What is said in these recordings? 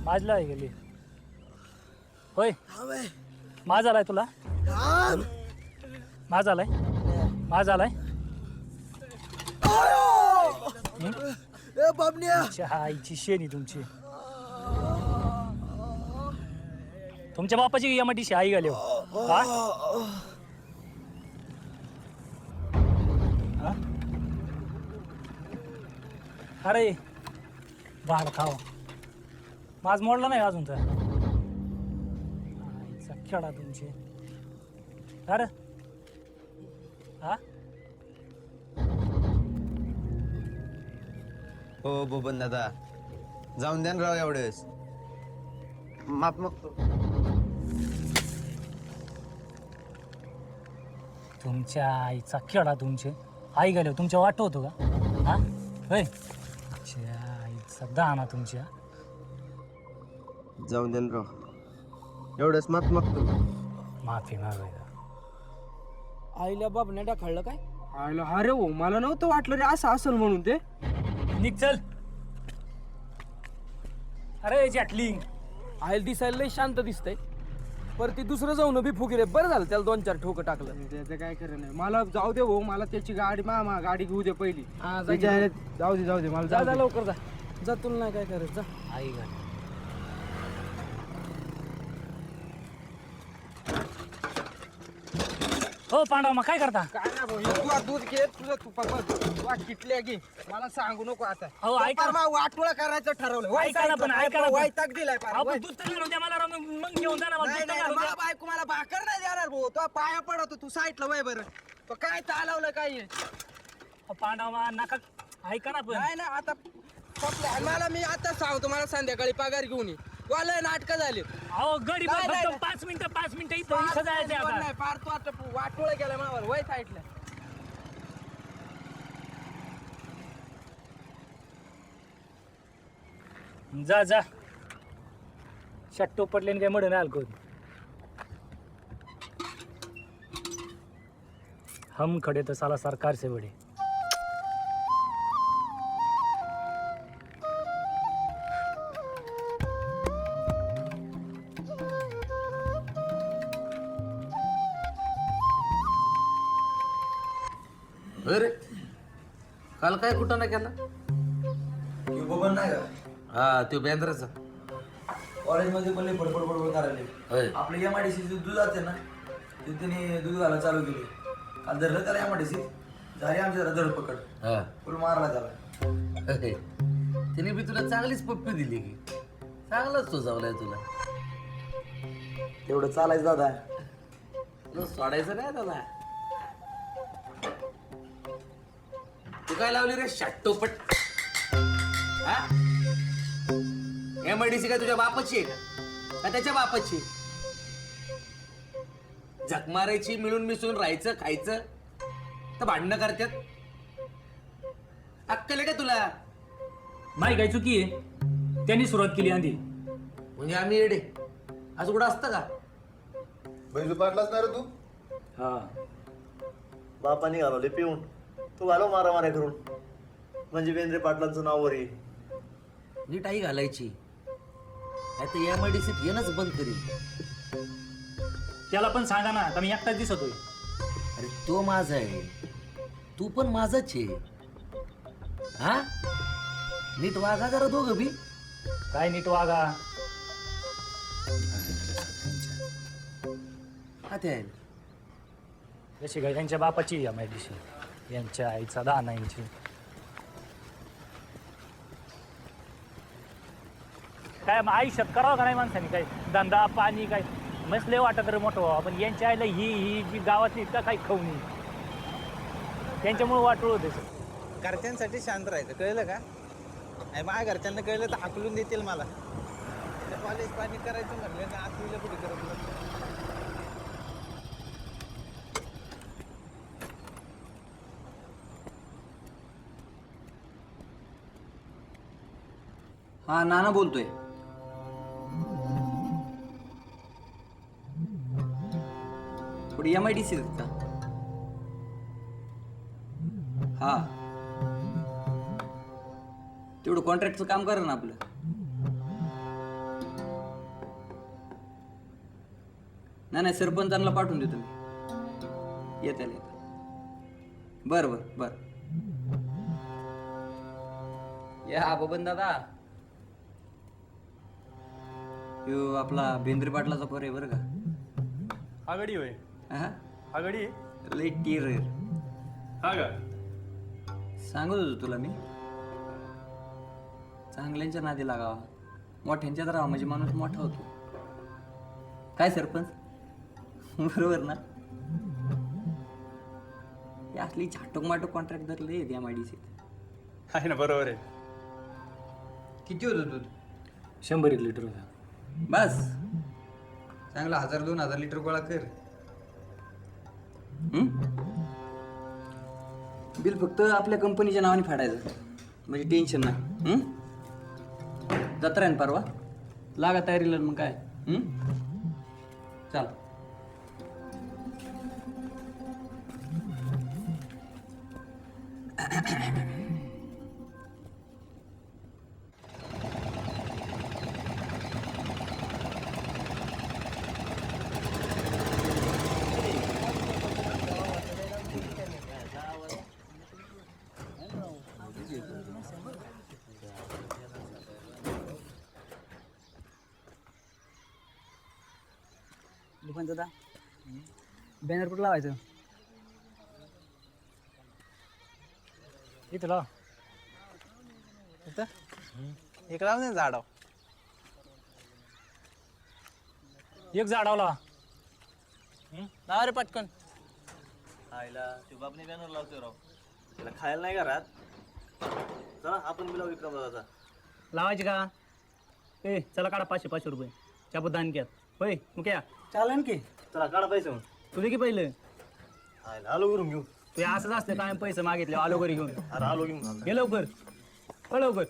माझला आहे गेली होय माझा आलाय तुला माझा आलाय माझा आलाय आईची शेणी तुमची तुमच्या बापाची यामाटीशी आई घाली अरे भाड खावा माझ मोडला नाही अजून तर आईचा खेळा तुमचे अरे हा हो बोबन दादा जाऊन द्या ना राव एवढेच माफ मागतो तुमच्या आईचा खेळा तुमचे आई गेले तुमच्या वाट होतो का हा होय आईचा दाना तुमच्या जाऊन द्या ना राव एवढेच माफ मागतो माफी मागायला आईला बाबने टाकलं काय आईला अरे हो मला नव्हतं वाटलं रे असं असेल म्हणून ते निघ चल अरे जॅटलिंग आईल दिसायला लय शांत दिसतंय पर ती दुसरं जाऊन बी फुगिरे बरं झालं त्याला 2-4 ठोकं टाकलं त्याचं काय खरं नाही मला जाऊ दे भाऊ मला त्याची गाडी मामा गाडी घेऊ दे पहिली जाऊ दे मला जा लवकर जा तुला नाही काय करायचं जा आई गाडी हो पांडव मग काय करता काय ना भाऊ दूध घे तुझं तू किटल्या घे मला सांगू नको आता हो ऐका ना. वाटोळा करायचं ठरवलं ऐका ना पण ऐका ना पण. वैताग दिलाय पार. अहो, पण दूध तर घालून द्या मला राव, मग घेऊन जा ना मला नाही दूध तर नाही घालून द्या. मला बायको मला भाकर नाही देणार भाऊ तो पाया पडतो तू साईडला वय बरं तो काय चालवलं काय हे? अहो, पांडव मग नका ऐका ना पण नाही ना आता संपलं. मला मी आता सांगतो मला संध्याकाळी पगार घेऊन ये वाला नाटक झाले अहो गडी नाही, नाही, फक्त 5 मिनिटं इथं जायचं आता नाही पार तू आता वाटोळा गेला मला वय साईडला जा जा शट्टो पडले काय मडन अल्कोहोल हम खड़े तो साला सरकार से बड़े अरे काल काय कुठं नाही केला बोबन नाही का हा तो बेंद्राचा कॉलेजमध्ये पण लय बडबड बडबड करायले होय आपलं एमआयडीसी दूध जाते ना ते त्याने दूध घालायला चालू केली काल धरलं त्याला एमआयडीसी झाली आमच्या जरा धडपकड हा फुल मारला त्याला अरे, तिने बी तुला चांगलीच पप्पी दिली की चांगलाच तो जावलाय तुला तेवढं चालायचं दादा तुला सोडायचं नाही त्याला तू काय लावली रे शाट्टोपट हा एमआयडीसी काय तुझ्या बापाची आहे का त्याच्या बापाची झक मारायची मिळून मिसळून राहायचं खायचं तर भांडणं करतात अक्कल आहे का तुला नाही काय चुकी आहे त्यांनी सुरुवात केली आधी म्हणजे आम्ही येडे असं कुठं असतं का बैजू पाटलाच ना रे तू हा बापाने घालवले पिऊन तू घालव मारामाऱ्या करून म्हणजे बेंद्रे पाटलांचं नाव वर येईल नीट आई घालायची आता एमआयडीसीत येणंच बंद करील त्याला पण सांगा ना का मी एकटाच दिसतोय अरे तो माझा आहे तू पण माझाच आहे हा नीट वागा जरा दोघं बी काय नीट वागा आता आहे जशी काय त्यांच्या बापाची या माहितीशी यांच्या आईचा दाना यांची काय मग आयुष्यात करावं का नाही माणसाने काय धंदा पाणी काय मसले वाटत रे मोठं व्हावं पण यांच्या आईला ही जी गावातली इतका काही खाऊन त्यांच्यामुळे वाटलं होते घरच्यांसाठी शांत राहायचं कळलं का आणि माझ्या घरच्यांना कळलं तर हाकलून देतील मला कॉलेज पाणी करायचं म्हटलं ना आतवीला कुठे करत हा नाना बोलतोय थोडी एमआयडीसी का हा तेवढं कॉन्ट्रॅक्टचं काम करा ना आपलं नाही सरपंचांना पाठवून देतो मी. येते बरं बरं बरं. या बबन दादा, यो आपला बेंद्रे पाटलाचा पोर आहे बरं का. आगडी होय. हा आगडी लई टीर हा का? सांगत होतो तुला मी, चांगल्यांच्या नादी लागावा, मोठ्यांच्यात राहा म्हणजे माणूस मोठा होतो. काय सरपंच बरोबर ना? ही असली झाटोक माटोक कॉन्ट्रॅक्ट धरले या माडीचे. आहे ना, बरोबर आहे. किती होतं दूध? 100 लिटर होता. बस चांगला 1000-2000 लिटर गोळा कर. बिल फक्त आपल्या कंपनीच्या नावाने फाडायचं म्हणजे टेन्शन नाही. जत्रा आहे ना परवा, लागा तयारीला मग काय. चाल. दादा बॅनर कुठं लावायचं? इथं लाव. एक लाव नाही झाडाव. एक झाडावला. लावा रे पटकन. आईला ते बापने बॅनर लावतोय राव, त्याला खायला नाही घरात. चला आपण बी लावू विक्रम दादाचा. लावायची का? ए चला काढा 500 रुपये च्या दान घ्या. होय मुक्या चालेल की. चला काढा पैसे मग. तुझे की पहिलं आईला आलो करून घेऊ. तू असंच असतं काय पैसे मागितले आलो घरी घेऊन. अरे आलो घेऊन. ये लवकर, हो लवकर.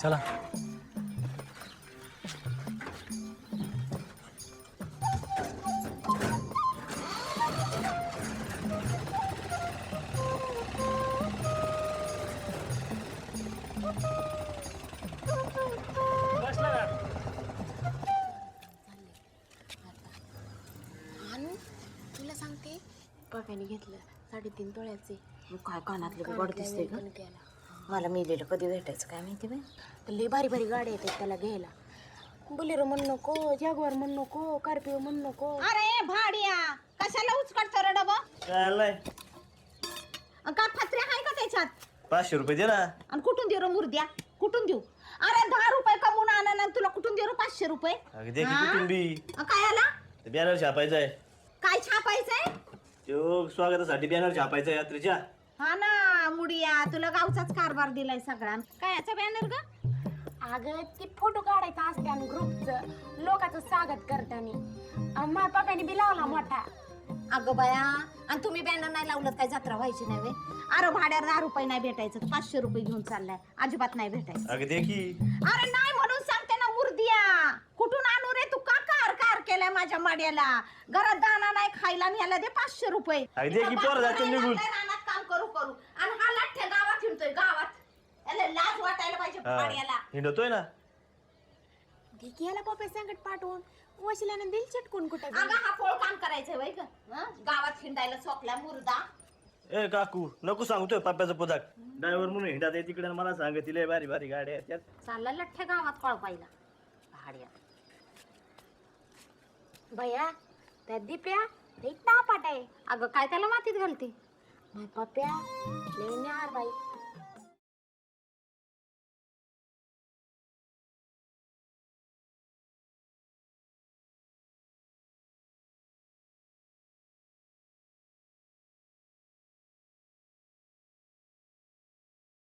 चला. आणि तुला सांगते पप्याने घेतलं 3.5 तोळ्याचे. काय कानातले गोड दिसते का? मला मेलेलं कधी भेटायचं काय माहिती बाई. लई भारी भारी गाड्या येतात त्याला घ्यायला. बुलेरो म्हण नको, जॅग्वार म्हण नको, कार्पिओ म्हण नको. अरे भाड्या कशाला उचकटतो रे डबा? काय आलाय? काय पत्रे आहे का त्याच्यात? 500 रुपये दे ना. आणि कुठून देऊ रे मुर्द्या? कुठून देऊ? अरे 10 रुपये कमवून आणा ना, तुला कुठून देऊ रे 500 रुपये? अगं दे की कुटुंबी. काय आला? ते बॅनर छापायचा आहे. काय छापायचंय? तो स्वागतासाठी बॅनर छापायचा यात्रेच्या. हा ना मुडिया, तुला गावचाच कारभार दिलाय सगळा. काय याचा बॅनर ग? अगं ती फोटो काढायचा असते आणि ग्रुपचं लोकांचं स्वागत करताना. माझ्या पप्याने बी लावला मोठा. अगं बाया, आणि तुम्ही बॅनर नाही लावलं काय जत्रा व्हायची नाही वे? अरे भाड्यावर 10 रुपये नाही भेटायचं, 500 रुपये घेऊन चाललाय. अजिबात नाही भेटायचं. अगं दे की. अरे नाही म्हणून सांगते ना मुर्दिया. कुठून आणू रे तू? का कार केलाय माझ्या माड्याला? घरात दाना नाही खायला आणि याला दे 500 रुपये. अगं दे की, पोरं जातील निघून. रानात काम करू आणि हा लाठ्या गावात हिंडतोय गावात. याला लाज वाटायला पाहिजे माड्याला. हिंडतोय ना. ठीक याला पप्या संकट पाठवून वशिल्याने दिल चिटकून कुठे. अगं हा पोळ काम करायचंय वय ग? गावात हिंडायला सोकला मुर्दा. ए काकू नको सांगतोय पप्प्याचं पदाक. ड्रायव्हर म्हणून हिंडात आहे तिकडे मला सांगतील भारी भारी गाड्या आहेत त्यात. चालला लठ्ठ्या गावात कळपायला भाड्या. भैया त्या दिप्या एक तापाट आहे. अगं काय त्याला मातीत घालते? माझ्या पप्या लय न्यार बाई.